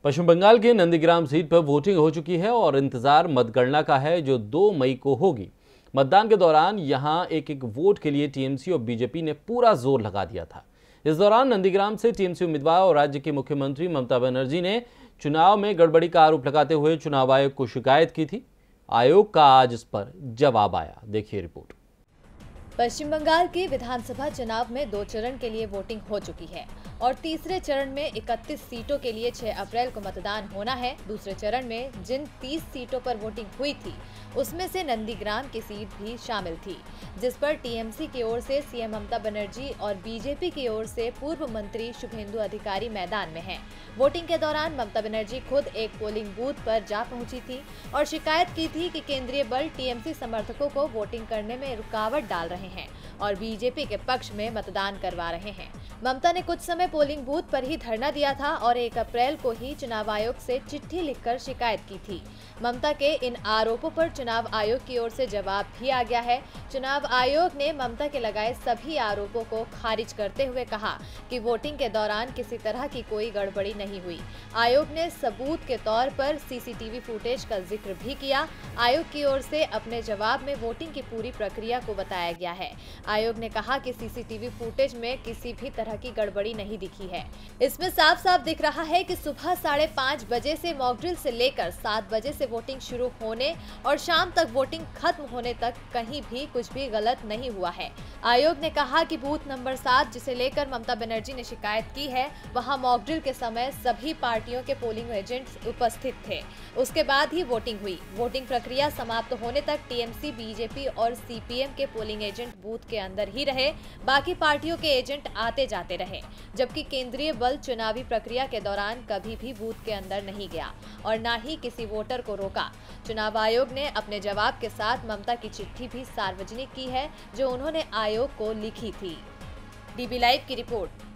पश्चिम बंगाल के नंदीग्राम सीट पर वोटिंग हो चुकी है और इंतजार मतगणना का है जो 2 मई को होगी। मतदान के दौरान यहां एक एक वोट के लिए टीएमसी और बीजेपी ने पूरा जोर लगा दिया था। इस दौरान नंदीग्राम से टीएमसी उम्मीदवार और राज्य की मुख्यमंत्री ममता बनर्जी ने चुनाव में गड़बड़ी का आरोप लगाते हुए चुनाव आयोग को शिकायत की थी। आयोग का आज इस पर जवाब आया, देखिए रिपोर्ट। पश्चिम बंगाल के विधानसभा चुनाव में 2 चरण के लिए वोटिंग हो चुकी है और तीसरे चरण में 31 सीटों के लिए 6 अप्रैल को मतदान होना है। दूसरे चरण में जिन 30 सीटों पर वोटिंग हुई थी उसमें से नंदीग्राम की सीट भी शामिल थी, जिस पर टीएमसी की ओर से सीएम ममता बनर्जी और बीजेपी की ओर से पूर्व मंत्री शुभेंदु अधिकारी मैदान में हैं। वोटिंग के दौरान ममता बनर्जी खुद एक पोलिंग बूथ पर जा पहुंची थी और शिकायत की थी कि केंद्रीय बल टीएमसी समर्थकों को वोटिंग करने में रुकावट डाल रहे हैं और बीजेपी के पक्ष में मतदान करवा रहे हैं। ममता ने कुछ समय पोलिंग बूथ पर ही धरना दिया था और 1 अप्रैल को ही चुनाव आयोग से चिट्ठी लिखकर शिकायत की थी। ममता के इन आरोपों पर चुनाव आयोग की ओर से जवाब भी आ गया है। चुनाव आयोग ने ममता के लगाए सभी आरोपों को खारिज करते हुए कहा कि वोटिंग के दौरान किसी तरह की कोई गड़बड़ी नहीं हुई। आयोग ने सबूत के तौर पर सीसीटीवी फुटेज का जिक्र भी किया। आयोग की ओर से अपने जवाब में वोटिंग की पूरी प्रक्रिया को बताया गया है। आयोग ने कहा कि सीसीटीवी फुटेज में किसी भी तरह की गड़बड़ी नहीं दिखी है। इसमें साफ साफ दिख रहा है कि सुबह 5:30 बजे से मॉक ड्रिल से लेकर 7 बजे से वोटिंग शुरू होने और शाम तक वोटिंग खत्म होने तक कहीं भी कुछ भी गलत नहीं हुआ है। आयोग ने कहा कि बूथ नंबर 7 जिसे लेकर ममता बनर्जी ने शिकायत की है, वहां मॉक ड्रिल के समय सभी पार्टियों के पोलिंग एजेंट्स उपस्थित थे। उसके बाद ही वोटिंग हुई। वोटिंग प्रक्रिया समाप्त होने तक टीएमसी, बीजेपी और सीपीएम के पोलिंग एजेंट बूथ के अंदर ही रहे, बाकी पार्टियों के एजेंट आते जाते रहे, जबकि केंद्रीय बल चुनावी प्रक्रिया के दौरान कभी भी बूथ के अंदर नहीं गया और न ही किसी वोटर को रोका। चुनाव आयोग ने अपने जवाब के साथ ममता की चिट्ठी भी सार्वजनिक की है जो उन्होंने आयोग को लिखी थी। डीबी लाइव की रिपोर्ट।